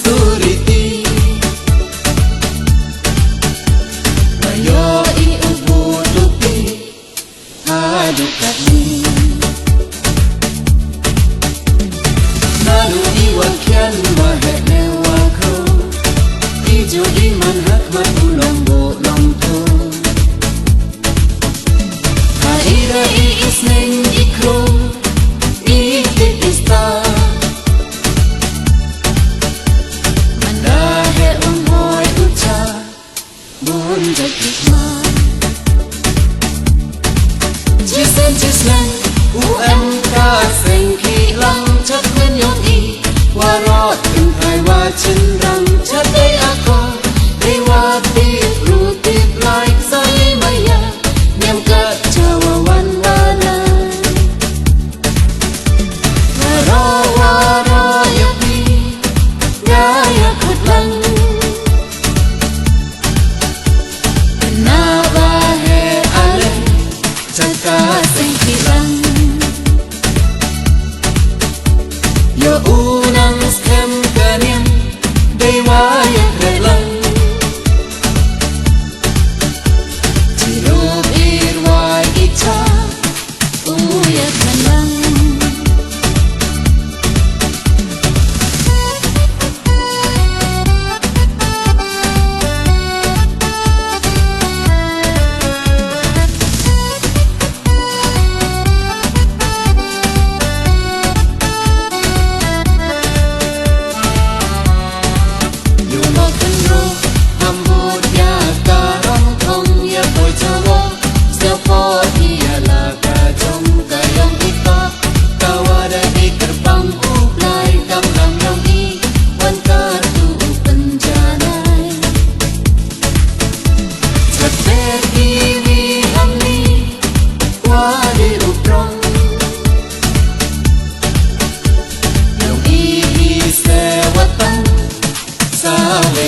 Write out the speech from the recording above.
suriti Mayo iubudupi Hadukani Lalu iwakian mahek newakro Ijo iman hakman ulong bolong to Haira iisneng ikro Ikitista Mandahe umhoy uca Bunjak hikmah Jisen jislang UMK sengki lang Chat menyong i Warot intai wacin rang Chat day ako Dewa tip rutip like Say maya Nyam kat cawawan wanay Waro yapi Gaya kutlang Kenapa he ale Caka sengki lang Yo unang skem kanian Dewa yang relang Ciluk irwai ica Uyak menang Sawe